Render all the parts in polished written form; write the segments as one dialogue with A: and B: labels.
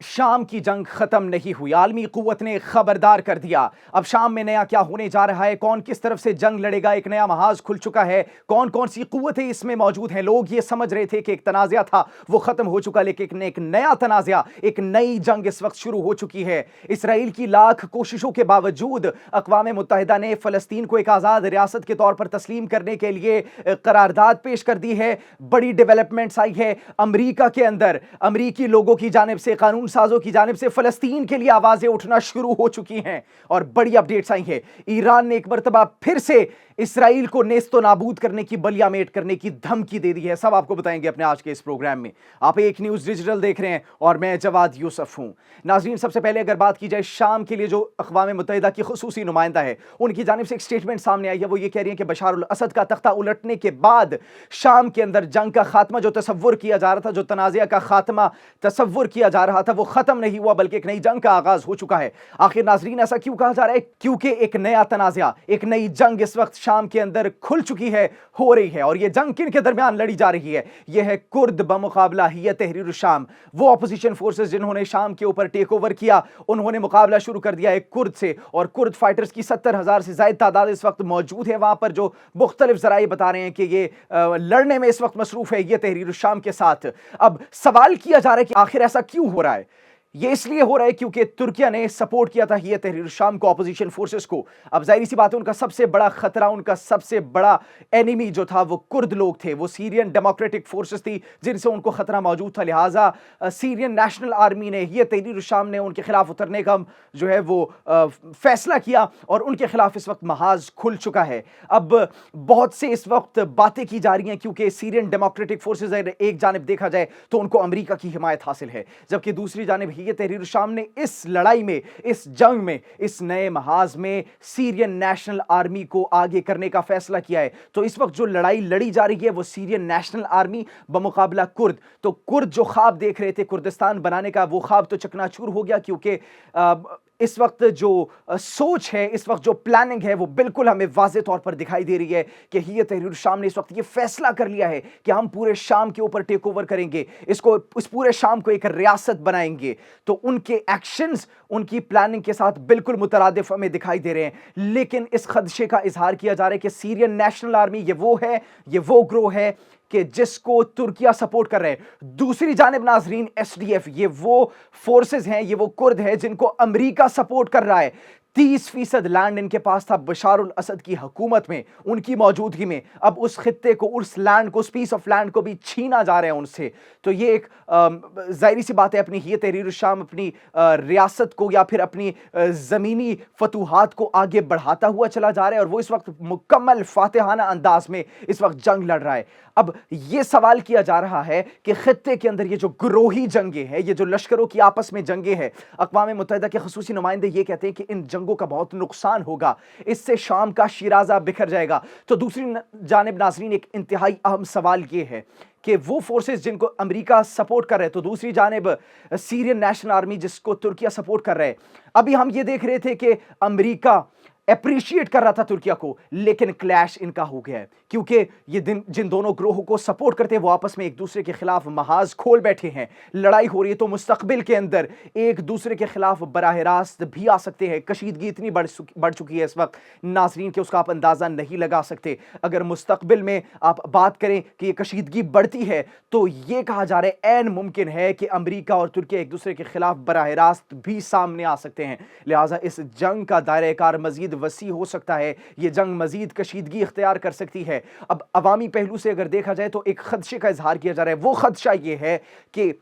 A: شام کی جنگ ختم نہیں ہوئی، عالمی قوت نے خبردار کر دیا۔ اب شام میں نیا کیا ہونے جا رہا ہے، کون کس طرف سے جنگ لڑے گا، ایک نیا محاذ کھل چکا ہے، کون کون سی قوتیں اس میں موجود ہیں۔ لوگ یہ سمجھ رہے تھے کہ ایک تنازعہ تھا وہ ختم ہو چکا، لیکن ایک نیا تنازعہ، ایک نئی جنگ اس وقت شروع ہو چکی ہے۔ اسرائیل کی لاکھ کوششوں کے باوجود اقوام متحدہ نے فلسطین کو ایک آزاد ریاست کے طور پر تسلیم کرنے کے لیے قرارداد پیش کر دی ہے۔ بڑی ڈیولپمنٹس آئی ہے امریکہ کے اندر، امریکی لوگوں کی جانب سے، قانون سازوں کی جانب سے فلسطین کے لیے آوازیں اٹھنا شروع ہو چکی ہیں اور بڑی اپڈیٹس آئی ہیں۔ ایران نے ایک مرتبہ پھر سے اسرائیل کو نیست و نابود کرنے کی بلیا میٹ کرنے کی دھمکی دے دی ہے۔ سب آپ کو بتائیں گے اپنے آج کے اس پروگرام میں۔ آپ ایک نیوز ڈیجیٹل دیکھ رہے ہیں اور میں جواد یوسف ہوں۔ ناظرین، سب سے پہلے اگر بات کی جائے شام کے لیے جو اقوام متحدہ کی خصوصی نمائندہ ہے، ان کی جانب سے ایک سٹیٹمنٹ سامنے آئی ہے۔ وہ یہ کہہ رہی ہیں کہ بشار الاسد کا تختہ الٹنے کے بعد شام کے اندر جنگ کا خاتمہ جو تصور کیا جا رہا تھا، جو تنازعہ کا خاتمہ تصور کیا جا رہا تھا، وہ ختم نہیں ہوا بلکہ ایک نئی جنگ کا آغاز ہو چکا ہے۔ آخر ناظرین ایسا کیوں کہا جا رہا ہے؟ کیونکہ ایک نیا تنازعہ، ایک نئی جنگ اس وقت شام کے اندر کھل چکی ہے، ہو رہی ہے۔ اور یہ جنگ کن کے درمیان لڑی جا رہی ہے؟ یہ ہے کرد بمقابلہ ہیئت تحریر الشام، وہ اپوزیشن فورسز جنہوں نے شام کے اوپر ٹیک اوور کیا، انہوں نے مقابلہ شروع کر دیا ہے کرد سے، اور کرد فائٹرز کی 70,000 سے زائد تعداد اس وقت موجود ہے وہاں پر، جو مختلف ذرائع بتا رہے ہیں کہ یہ لڑنے میں اس وقت مصروف ہے یہ تحریر الشام کے ساتھ۔ اب سوال کیا جا رہا ہے کہ آخر ایسا کیوں ہو رہا ہے؟ یہ اس لیے ہو رہا ہے کیونکہ ترکیہ نے سپورٹ کیا تھا یہ تحریر الشام کو، اپوزیشن فورسز کو۔ اب ظاہری سی بات ہے ان کا سب سے بڑا خطرہ، ان کا سب سے بڑا اینیمی جو تھا وہ کرد لوگ تھے، وہ سیرین ڈیموکریٹک فورسز تھی جن سے ان کو خطرہ موجود تھا۔ لہٰذا سیرین نیشنل آرمی نے، یہ تحریر الشام نے ان کے خلاف اترنے کا جو ہے وہ فیصلہ کیا اور ان کے خلاف اس وقت محاذ کھل چکا ہے۔ اب بہت سے اس وقت باتیں کی جا رہی ہیں کیونکہ سیرین ڈیموکریٹک فورسز ایک جانب دیکھا جائے تو ان کو امریکہ کی حمایت حاصل ہے، جبکہ دوسری جانب یہ تحریر الشام نے اس لڑائی میں، اس جنگ میں، اس نئے محاذ میں سیرین نیشنل آرمی کو آگے کرنے کا فیصلہ کیا ہے۔ تو اس وقت جو لڑائی لڑی جا رہی ہے وہ سیرین نیشنل آرمی بمقابلہ کرد۔ تو کرد جو خواب دیکھ رہے تھے کردستان بنانے کا، وہ خواب تو چکنا چور ہو گیا، کیونکہ اس وقت جو سوچ ہے، اس وقت جو پلاننگ ہے، وہ بالکل ہمیں واضح طور پر دکھائی دے رہی ہے کہ یہ تحریر الشام نے اس وقت یہ فیصلہ کر لیا ہے کہ ہم پورے شام کے اوپر ٹیک اوور کریں گے، اس پورے شام کو ایک ریاست بنائیں گے۔ تو ان کے ایکشنز ان کی پلاننگ کے ساتھ بالکل مترادف ہمیں دکھائی دے رہے ہیں، لیکن اس خدشے کا اظہار کیا جا رہا ہے کہ سیرین نیشنل آرمی یہ وہ گروہ ہے کہ جس کو ترکیہ سپورٹ کر رہے ہیں۔ دوسری جانب ناظرین SDF، یہ وہ فورسز ہیں، یہ وہ کرد ہیں جن کو امریکہ سپورٹ کر رہا ہے۔ 30% لینڈ ان کے پاس تھا بشار الاسد کی حکومت میں، ان کی موجودگی میں۔ اب اس خطے کو، اس لینڈ کو، اس پیس آف لینڈ کو بھی چھینا جا رہا ہے ان سے۔ تو یہ ایک ظاہری سی بات ہے، اپنی یہ تحریر الشام اپنی ریاست کو یا پھر اپنی زمینی فتوحات کو آگے بڑھاتا ہوا چلا جا رہا ہے، اور وہ اس وقت مکمل فاتحانہ انداز میں اس وقت جنگ لڑ رہا ہے۔ اب یہ سوال کیا جا رہا ہے کہ خطے کے اندر یہ جو گروہی جنگیں ہیں، یہ جو لشکروں کی آپس میں جنگیں ہیں، اقوام متحدہ کے خصوصی نمائندے یہ کہتے ہیں کہ ان جنگوں کا بہت نقصان ہوگا، اس سے شام کا شیرازہ بکھر جائے گا۔ تو دوسری جانب ناظرین ایک انتہائی اہم سوال یہ ہے کہ وہ فورسز جن کو امریکہ سپورٹ کر رہے، تو دوسری جانب سیرین نیشنل آرمی جس کو ترکیہ سپورٹ کر رہے۔ ابھی ہم یہ دیکھ رہے تھے کہ امریکہ اپریشیٹ کر رہا تھا ترکیہ کو، لیکن کلیش ان کا ہو گیا ہے، کیونکہ یہ جن دونوں گروہوں کو سپورٹ کرتے ہیں وہ آپس میں ایک دوسرے کے خلاف محاذ کھول بیٹھے ہیں، لڑائی ہو رہی ہے۔ تو مستقبل کے اندر ایک دوسرے کے خلاف براہ راست بھی آ سکتے ہیں۔ کشیدگی اتنی بڑھ چکی ہے اس وقت ناظرین کہ اس کا آپ اندازہ نہیں لگا سکتے۔ اگر مستقبل میں آپ بات کریں کہ یہ کشیدگی بڑھتی ہے تو یہ کہا جا رہا ہے عین ممکن ہے کہ امریکہ اور ترکیہ ایک دوسرے کے خلاف براہ راست بھی سامنے آ سکتے ہیں۔ لہٰذا اس جنگ کا دائرہ کار مزید وسیع ہو سکتا ہے، یہ جنگ مزید کشیدگی اختیار کر سکتی ہے۔ اب عوامی پہلو سے اگر دیکھا جائے تو ایک خدشے کا اظہار کیا جا رہا ہے۔ وہ خدشہ یہ ہے کہ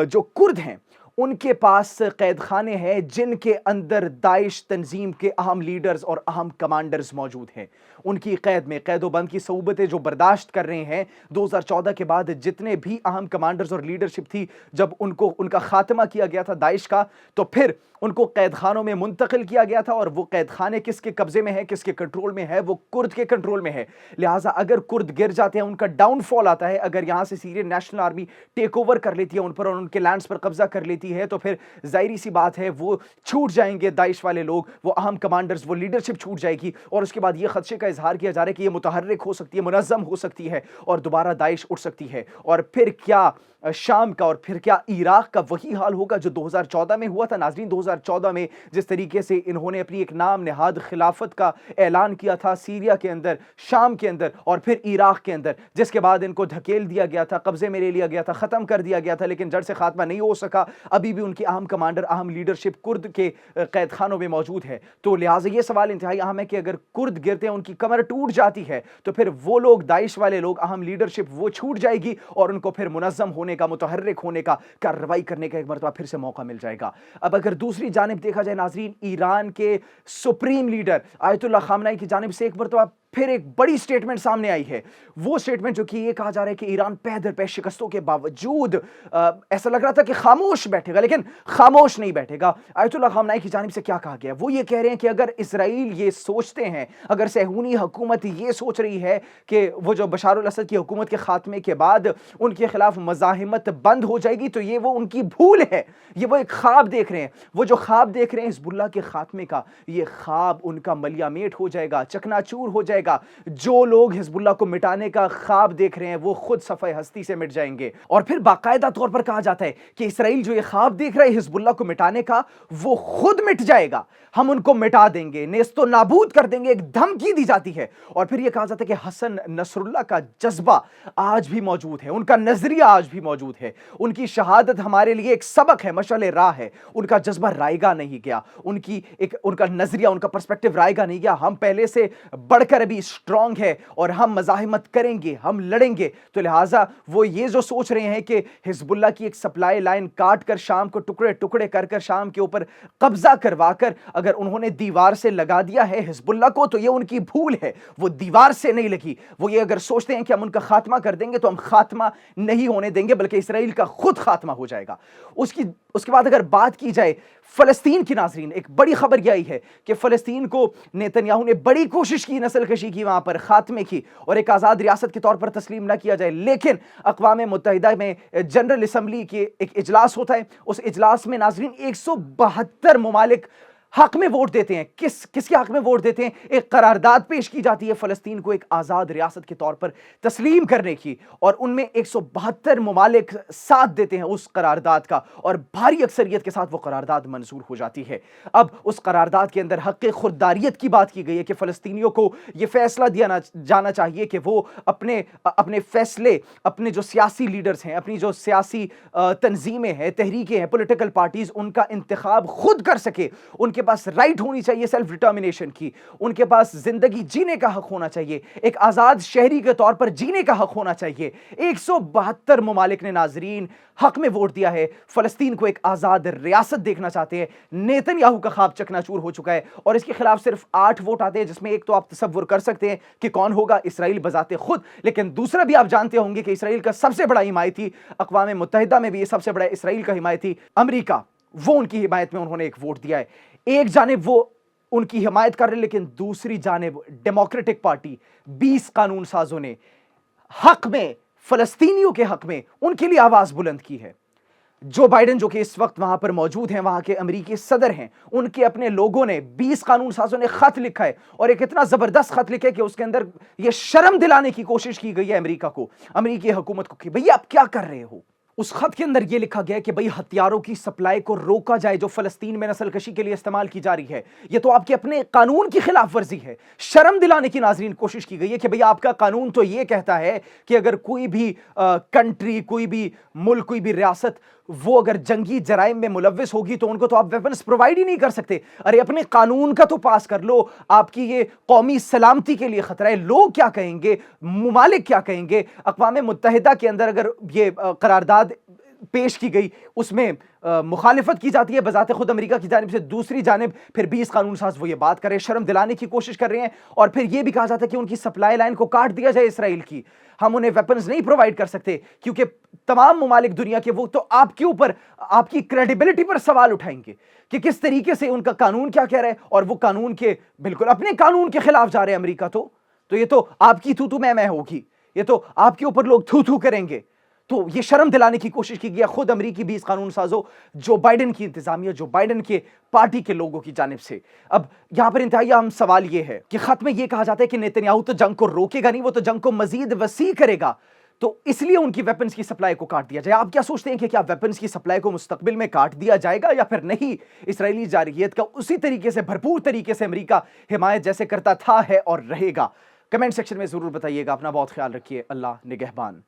A: جو کرد ہیں ان کے پاس قید خانے ہیں جن کے اندر داعش تنظیم کے اہم لیڈرز اور اہم کمانڈرز موجود ہیں۔ ان کی قید میں، قید و بند کی صعوبتیں جو برداشت کر رہے ہیں، 2014 کے بعد جتنے بھی اہم کمانڈرز اور لیڈرشپ تھی، جب ان کا خاتمہ کیا گیا تھا داعش کا، تو پھر ان کو قید خانوں میں منتقل کیا گیا تھا، اور وہ قید خانے کس کے قبضے میں ہے، کس کے کنٹرول میں ہے؟ وہ کرد کے کنٹرول میں ہے۔ لہٰذا اگر کرد گر جاتے ہیں، ان کا ڈاؤن فال آتا ہے، اگر یہاں سے سیرین نیشنل آرمی ٹیک اوور کر لیتی ہے ان پر اور ان کے لینڈز پر قبضہ کر لیتی ہے، تو پھر ظاہری سی بات ہے وہ چھوٹ جائیں گے داعش والے لوگ، وہ اہم کمانڈرز، وہ لیڈرشپ چھوٹ جائے گی، اور اس کے بعد یہ خدشے کا اظہار کیا جا رہا ہے کہ یہ متحرک ہو سکتی ہے، منظم ہو سکتی ہے، اور دوبارہ داعش اٹھ سکتی ہے، اور پھر کیا शाम का, और फिर क्या इराक का वही हाल होगा जो 2014 में हुआ था? नाज़रीन, 2014 में जिस तरीके से इन्होंने अपनी एक नाम नहाद खिलाफत का ऐलान किया था सीरिया के अंदर, शाम के अंदर और फिर इराक के अंदर, जिसके बाद इनको धकेल दिया गया था, कब्जे में ले लिया गया था, ख़त्म कर दिया गया था, लेकिन जड़ से खात्मा नहीं हो सका। अभी भी उनकी अहम कमांडर, अहम लीडरशिप कुर्द के कैद खानों में मौजूद है। तो लिहाजा ये सवाल इंतहाई अहम है कि अगर कुर्द गिरते हैं, उनकी कमर टूट जाती है, तो फिर वो लोग, दाइश वाले लोग, अहम लीडरशिप वो छूट जाएगी और उनको फिर मुनज़्ज़म होने का, मुतहर्रिक होने का, कार्रवाई करने का एक मरतबा फिर से मौका मिल जाएगा। अब अगर दूसरी जानिब देखा जाए नाज़रीन, ईरान के सुप्रीम लीडर आयतुल्लाह खामनाई की जानिब से एक मरतबा फिर एक बड़ी स्टेटमेंट सामने आई है। वो स्टेटमेंट जो कि ये कहा जा रहा है कि ईरान पै दर पै शिकस्तों के बावजूद ऐसा लग रहा था कि खामोश बैठेगा, लेकिन खामोश नहीं बैठेगा। आयतुल्लाह खामनाई की जानिब से क्या कहा गया? वो ये कह रहे हैं कि अगर इसराइल ये सोचते हैं, अगर सहूनी हुकूमत ये सोच रही है कि वो जो बशारुल असद की हुकूमत के खात्मे के बाद उनके खिलाफ मज़ाहिमत बंद हो जाएगी, तो ये वो उनकी भूल है। ये वो एक ख्वाब देख रहे हैं। वो जो ख्वाब देख रहे हैं हिजबुल्लाह के खात्मे का, ये ख्वाब उनका मलियामेट हो जाएगा, चकनाचूर हो जाएगा। जो लोग हिजबुल्लाह को मिटाने का ख्वाब देख रहे हैं, वो खुद सफ़े हस्ती से मिट जाएंगे। और फिर बाकायदा तौर पर कहा जाता है कि इसराइल जो ये ख्वाब देख रहा है हिजबुल्लाह को मिटाने का, वो खुद मिट जाएगा। हम उनको मिटा देंगे, नेस्तो नाबूद कर देंगे, एक धमकी दी जाती है। और फिर यह कहा जाता है कि हसन नसरुल्लाह का जज्बा आज भी मौजूद है, उनका नजरिया आज भी मौजूद है। उनकी शहादत हमारे लिए एक सबक है, मशाल राह है। उनका जज्बा रायगा नहीं गया, उनका नजरिया, उनका पर्सपेक्टिव रायगा नहीं गया। हम पहले से बढ़कर अभी स्ट्रांग है और हम मज़ाहिमत करेंगे, हम लड़ेंगे। तो लिहाजा वो ये जो सोच रहे हैं कि हिजबुल्लाह की एक सप्लाई लाइन काट कर शाम को टुकड़े टुकड़े कर शाम के ऊपर कब्जा करवा कर अगर उन्होंने दीवार से लगा दिया है हिजबुल्लाह को, तो ये उनकी भूल है। वो दीवार से नहीं लगी। वो ये अगर सोचते हैं कि हम उनका खात्मा कर देंगे, तो हम खात्मा नहीं होने देंगे, बल्कि इसराइल का खुद खात्मा हो जाएगा। उसके बाद अगर बात की जाए फलस्तीन की, नाज़रीन, एक बड़ी खबर यह आई है कि फलस्तीन को नेतन्याहू ने बड़ी कोशिश की नस्लकशी की, वहां पर खात्मे की और एक आज़ाद रियासत के तौर पर तस्लीम ना किया जाए। लेकिन अक़वाम मुत्तहिदा में जनरल असम्बली के एक इजलास होता है। उस इजलास में नाज़रीन 172 ममालिक हक में वोट देते हैं। किसके हक में वोट देते हैं? एक करारदाद पेश की जाती है फ़लस्तीन को एक आज़ाद रियासत के तौर पर तस्लीम करने की, और उनमें 172 ममालिक साथ देते हैं उस करारदाद का, और भारी अक्सरियत के साथ वो करारदाद मंजूर हो जाती है। अब उस करारदाद के अंदर हक़ खुददारियत की बात की गई है कि फ़लस्तीनियों को ये फैसला दिया जाना चाहिए कि वो अपने फैसले, अपने जो सियासी लीडर्स हैं, अपनी जो सियासी तंजीमें हैं, तहरीकें हैं, पॉलिटिकल पार्टीज़, उनका इंतखाब खुद कर सके। उनके पास राइट होनी चाहिए सेल्फ डिटर्मिनेशन की, उनके पास जिंदगी जीने का हक होना चाहिए, एक आजाद शहरी के तौर पर जीने का हक होना चाहिए। 172 ममालिक ने नाजरीन हक में वोट दिया है। फलस्तीन को एक आजाद रियासत देखना चाहते हैं। नेतन्याहू का ख्वाब चकनाचूर हो चुका है और इसके खिलाफ सिर्फ 8 वोट आते हैं, जिसमें एक तो आप तसव्वुर कर सकते हैं कि कौन होगा, इसराइल बजाते खुद, लेकिन दूसरा भी आप जानते होंगे कि इसराइल का सबसे बड़ा हिमायती, अक़वाम मुत्तहिदा में भी ये सबसे बड़ा इसराइल का हिमायती अमेरिका, वो उनकी हिमायत में उन्होंने एक वोट दिया है। एक जानिब वो उनकी हिमायत कर रहे, लेकिन दूसरी जानिब डेमोक्रेटिक पार्टी 20 कानून साजों ने हक में, फलस्तीनियों के हक में उनके लिए आवाज बुलंद की है। जो बाइडेन, जो कि इस वक्त वहां पर मौजूद हैं, वहां के अमेरिकी सदर हैं, उनके अपने लोगों ने, 20 कानून साजों ने खत लिखा है, और एक इतना जबरदस्त खत लिखा है कि उसके अंदर यह शर्म दिलाने की कोशिश की गई है अमेरिका को, अमेरिकी हुकूमत को, कि भैया आप क्या कर रहे हो। उस खत के अंदर यह लिखा गया है कि भाई हथियारों की सप्लाई को रोका जाए जो फलस्तीन में नस्लकशी के लिए इस्तेमाल की जा रही है। यह तो आपके अपने कानून की खिलाफ वर्जी है। शर्म दिलाने की नाजरीन कोशिश की गई है कि भैया आपका कानून तो यह कहता है कि अगर कोई भी कंट्री, कोई भी मुल्क, कोई भी रियासत वो अगर जंगी जराइम में मुलव्विस होगी तो उनको तो आप वेपन्स प्रोवाइड ही नहीं कर सकते। अरे अपने कानून का तो पास कर लो, आपकी ये कौमी सलामती के लिए खतरा है। लोग क्या कहेंगे, मुमालिक क्या कहेंगे। अक़वाम मुत्तहिदा के अंदर अगर ये करारदाद पेश की गई, उसमें मुखालिफत की जाती है बजाते खुद अमेरिका की जानिब से, दूसरी जानिब फिर 20 कानून साज वो ये बात कर रहे हैं, शर्म दिलाने की कोशिश कर रहे हैं, और फिर ये भी कहा जाता है कि उनकी सप्लाई लाइन को काट दिया जाए इसराइल की। हम उन्हें वेपन्स नहीं प्रोवाइड कर सकते क्योंकि तमाम ममालिक दुनिया के वो तो आपके ऊपर, आपकी क्रेडिबिलिटी पर सवाल उठाएंगे कि किस तरीके से उनका कानून क्या कह रहा है, और वो कानून के बिल्कुल अपने कानून के खिलाफ जा रहे हैं अमेरिका। तो ये तो आपकी थू थू मैं होगी, ये तो आपके ऊपर लोग थू थू करेंगे। तो ये शर्म दिलाने की कोशिश की गई खुद अमेरिकी 20 कानून साजों, जो बाइडेन की इंतजामिया, जो बाइडेन के पार्टी के लोगों की जानिब से। अब यहां पर इंतहाई अहम सवाल यह है कि खत में यह कहा जाता है कि नेतन्याहू तो जंग को रोकेगा नहीं, वो तो जंग को मजीद वसी करेगा। تو اس لیے ان کی ویپنز کی سپلائی کو کاٹ دیا جائے. آپ کیا سوچتے ہیں کہ کیا ویپنز کی سپلائی کو مستقبل میں کاٹ دیا جائے گا یا پھر نہیں؟ اسرائیلی جارحیت کا اسی طریقے سے بھرپور طریقے سے امریکہ حمایت جیسے کرتا تھا ہے اور رہے گا. کمنٹ سیکشن میں ضرور بتائیے گا. اپنا بہت خیال رکھیے. اللہ نگہبان.